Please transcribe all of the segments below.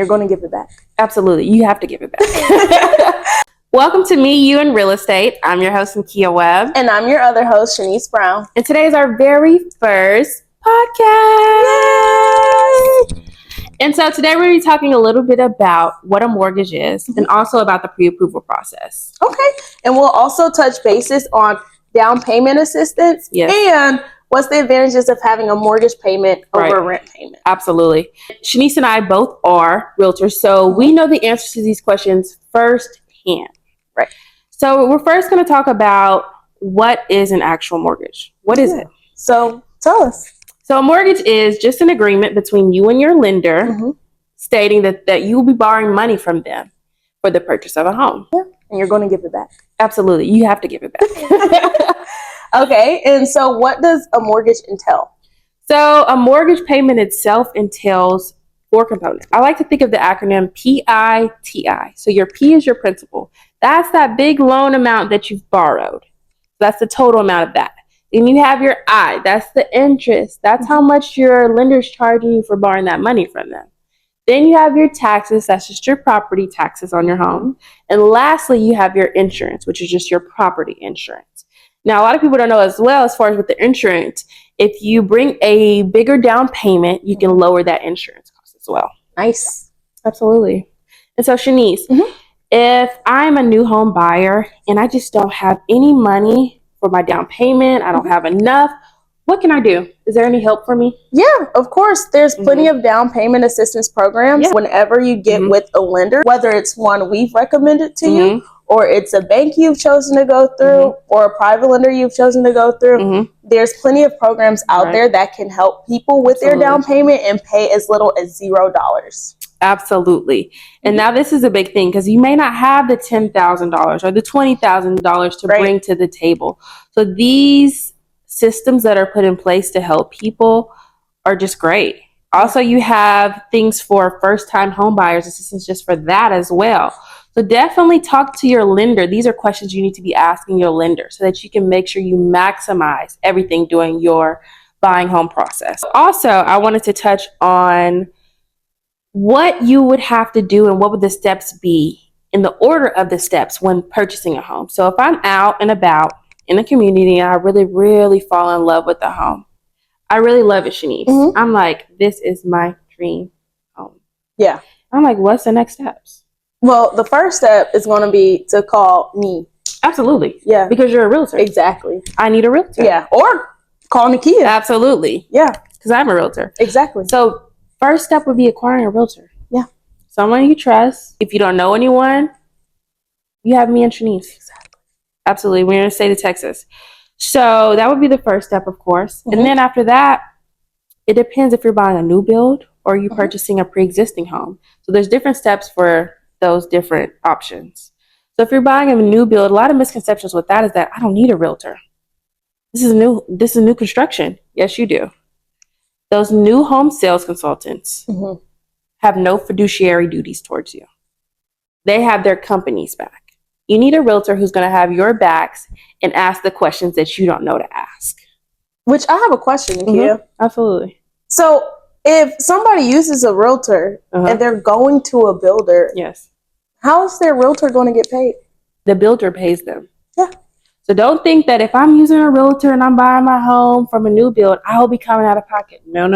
you're going to give it back. Absolutely. You have to give it back. Welcome to Me, You, and Real Estate. I'm your host, Nikeya Webb. And I'm your other host, Shaneice Brown. And today is our very first podcast. Yay! And so today we're going to be talking a little bit about what a mortgage is and also about the pre-approval process. Okay. And we'll also touch bases on down payment assistance and what's the advantages of having a mortgage payment over a rent payment. Absolutely. Shaneice and I both are realtors, so we know the answers to these questions firsthand. Right. So we're first going to talk about what is an actual mortgage. What is it? So tell us. So a mortgage is just an agreement between you and your lender stating that you will be borrowing money from them for the purchase of a home. Yeah. And you're going to give it back. Absolutely. You have to give it back. Okay. And so what does a mortgage entail? So a mortgage payment itself entails 4 components. I like to think of the acronym PITI. So your P is your principal. That's that big loan amount that you've borrowed. That's the total amount of that. Then you have your I. That's the interest. That's how much your lender's charging you for borrowing that money from them. Then you have your taxes. That's just your property taxes on your home. And lastly, you have your insurance, which is just your property insurance. Now, a lot of people don't know as well, as far as with the insurance, if you bring a bigger down payment, you can lower that insurance cost as well. Nice. Absolutely. And so, Shaneice, if I'm a new home buyer and I just don't have any money for my down payment, I don't have enough, what can I do? Is there any help for me? Yeah, of course. There's plenty of down payment assistance programs. Whenever you get with a lender, whether it's one we've recommended to you, or it's a bank you've chosen to go through, or a private lender you've chosen to go through, there's plenty of programs out there that can help people with their down payment and pay as little as $0. Absolutely. And now this is a big thing because you may not have the $10,000 or the $20,000 to bring to the table. So these systems that are put in place to help people are just great. Also, you have things for first-time home buyers, assistance just for that as well. So definitely talk to your lender. These are questions you need to be asking your lender so that you can make sure you maximize everything during your buying home process. Also, I wanted to touch on what you would have to do and what would the steps be in the order of the steps when purchasing a home. So if I'm out and about in the community and I really fall in love with the home, I really love it, Shaneice. I'm like, this is my dream home. Yeah. I'm like, what's the next steps? Well, the first step is going to be to call me. Absolutely. Yeah. Because you're a realtor. Exactly. I need a realtor. Yeah. Or call Nikeya. Absolutely. Yeah. Because I'm a realtor. Exactly. So first step would be acquiring a realtor. Yeah. Someone you trust. If you don't know anyone, you have me and Shaneice. Exactly. Absolutely. We're in the state of Texas. So that would be the first step, of course. And then after that, it depends if you're buying a new build or you're purchasing a pre-existing home. So there's different steps for those different options. So if you're buying a new build, a lot of misconceptions with that is that I don't need a realtor. This is new construction. Yes, you do. Those new home sales consultants have no fiduciary duties towards you. They have their company's back. You need a realtor who's going to have your backs and ask the questions that you don't know to ask. Which I have a question, Nikeya. Absolutely. So if somebody uses a realtor and they're going to a builder, how is their realtor going to get paid? The builder pays them. Yeah. So don't think that if I'm using a realtor and I'm buying my home from a new build, I'll be coming out of pocket. No.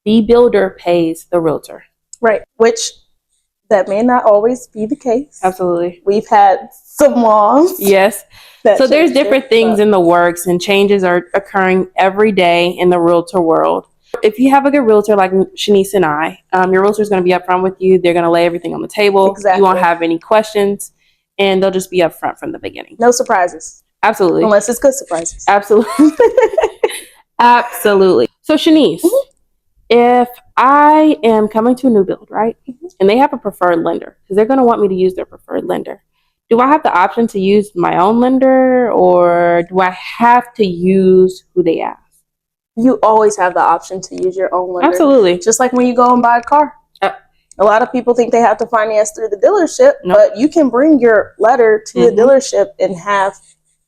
The builder pays the realtor. Right. Which that may not always be the case. Absolutely. We've had some moms. Yes. So there's different things in the works and changes are occurring every day in the realtor world. If you have a good realtor like Shaneice and I, your realtor is going to be upfront with you. They're going to lay everything on the table. Exactly. You won't have any questions and they'll just be upfront from the beginning. No surprises. Absolutely. Unless it's good surprises. Absolutely. Absolutely. So Shaneice, if I am coming to a new build, right, and they have a preferred lender, because they're going to want me to use their preferred lender, do I have the option to use my own lender or do I have to use who they ask? You always have the option to use your own lender. Absolutely. Just like when you go and buy a car. A lot of people think they have to finance through the dealership, but you can bring your letter to the dealership and have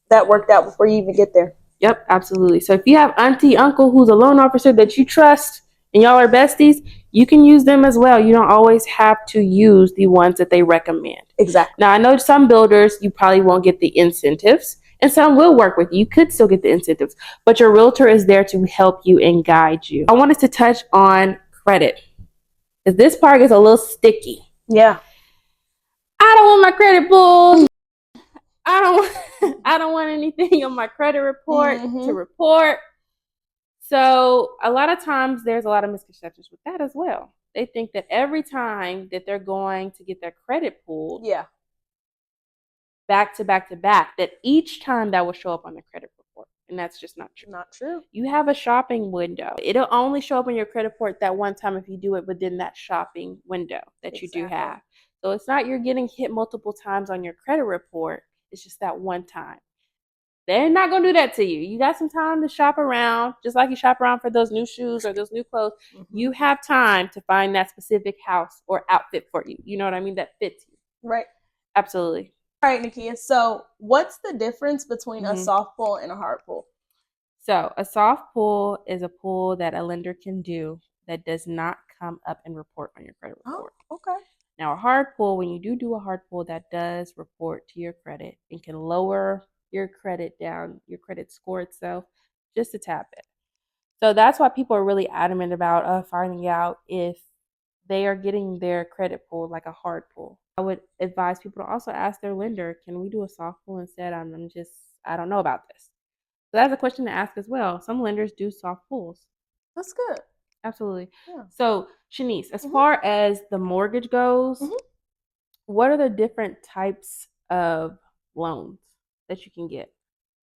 that worked out before you even get there. Yep, absolutely. So if you have auntie, uncle who's a loan officer that you trust and y'all are besties, you can use them as well. You don't always have to use the ones that they recommend. Exactly. Now, I know some builders, you probably won't get the incentives, and some will work with you. You could still get the incentives, but your realtor is there to help you and guide you. I wanted to touch on credit, because this part is a little sticky. Yeah. I don't want my credit pulled. I don't want anything on my credit report to report. So a lot of times there's a lot of misconceptions with that as well. They think that every time that they're going to get their credit pulled, back to back to back, that each time that will show up on the credit report. And that's just not true. Not true. You have a shopping window. It'll only show up on your credit report that one time if you do it within that shopping window that you do have. So it's not you're getting hit multiple times on your credit report. It's just that one time. They're not going to do that to you. You got some time to shop around, just like you shop around for those new shoes or those new clothes. You have time to find that specific house or outfit for you. You know what I mean? That fits you. Right. Absolutely. All right, Nikeya. So what's the difference between a soft pull and a hard pull? So a soft pull is a pull that a lender can do that does not come up and report on your credit report. Oh, okay. Now, a hard pull, when you do a hard pull, that does report to your credit and can lower your credit down, your credit score itself, just a tad bit. So that's why people are really adamant about finding out if they are getting their credit pulled like a hard pull. I would advise people to also ask their lender, can we do a soft pull instead? I don't know about this. So that's a question to ask as well. Some lenders do soft pulls. That's good. Absolutely. Yeah. So, Shaneice, as far as the mortgage goes, what are the different types of loans that you can get?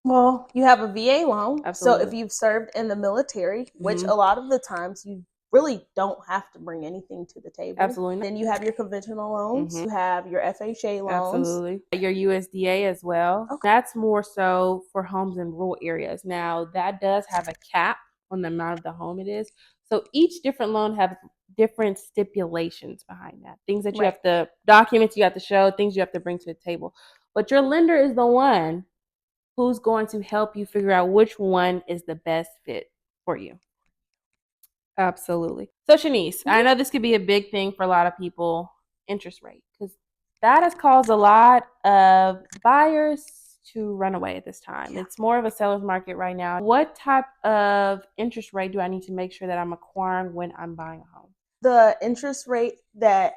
Well, you have a VA loan. Absolutely. So if you've served in the military, which a lot of the times you really don't have to bring anything to the table. Absolutely not. Then you have your conventional loans. You have your FHA loans. Absolutely. Your USDA as well. Okay. That's more so for homes in rural areas. Now, that does have a cap on the amount of the home it is. So each different loan have different stipulations behind that. Things that you have to, documents you have to show, things you have to bring to the table. But your lender is the one who's going to help you figure out which one is the best fit for you. Absolutely. So, Shaneice, I know this could be a big thing for a lot of people, interest rate, because that has caused a lot of buyers to run away at this time. It's more of a seller's market right now. What type of interest rate do I need to make sure that I'm acquiring when I'm buying a home? The interest rate that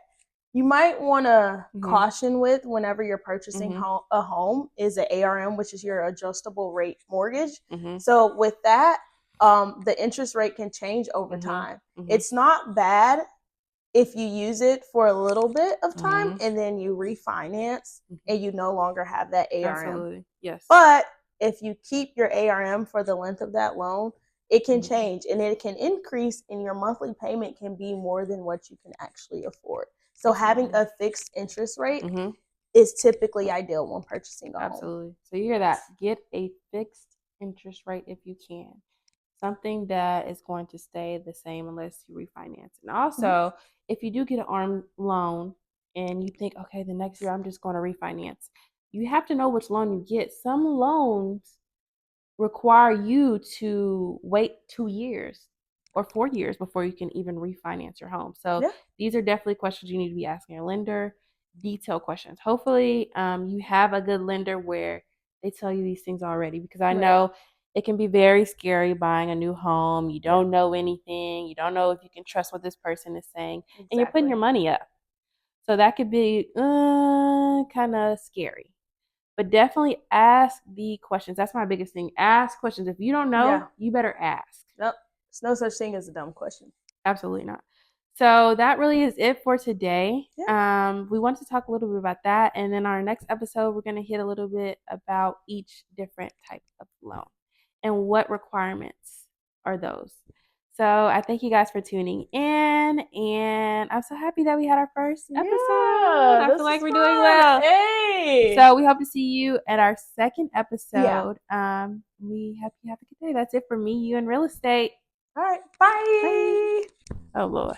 you might want to caution with whenever you're purchasing a home is an ARM, which is your adjustable rate mortgage. So with that, the interest rate can change over time. It's not bad if you use it for a little bit of time and then you refinance and you no longer have that ARM. Absolutely. Yes. But if you keep your ARM for the length of that loan, it can change and it can increase and your monthly payment can be more than what you can actually afford. So having a fixed interest rate is typically ideal when purchasing a home. Absolutely. So you hear that. Get a fixed interest rate if you can. Something that is going to stay the same unless you refinance. And also, if you do get an ARM loan and you think, okay, the next year I'm just going to refinance, you have to know which loan you get. Some loans require you to wait 2 years or 4 years before you can even refinance your home. So these are definitely questions you need to be asking your lender, detailed questions. Hopefully you have a good lender where they tell you these things already, because I know it can be very scary buying a new home. You don't know anything. You don't know if you can trust what this person is saying. And you're putting your money up. So that could be kind of scary. But definitely ask the questions. That's my biggest thing. Ask questions. If you don't know, you better ask. Nope. There's no such thing as a dumb question. Absolutely not. So that really is it for today. We want to talk a little bit about that. And then our next episode, we're going to hit a little bit about each different type of loan and what requirements are those. So I thank you guys for tuning in, and I'm so happy that we had our first episode. I feel like we're doing well. Hey! So we hope to see you at our second episode. We hope you have a good day. That's it for me, you, and real estate. All right. Bye. Oh, Lord.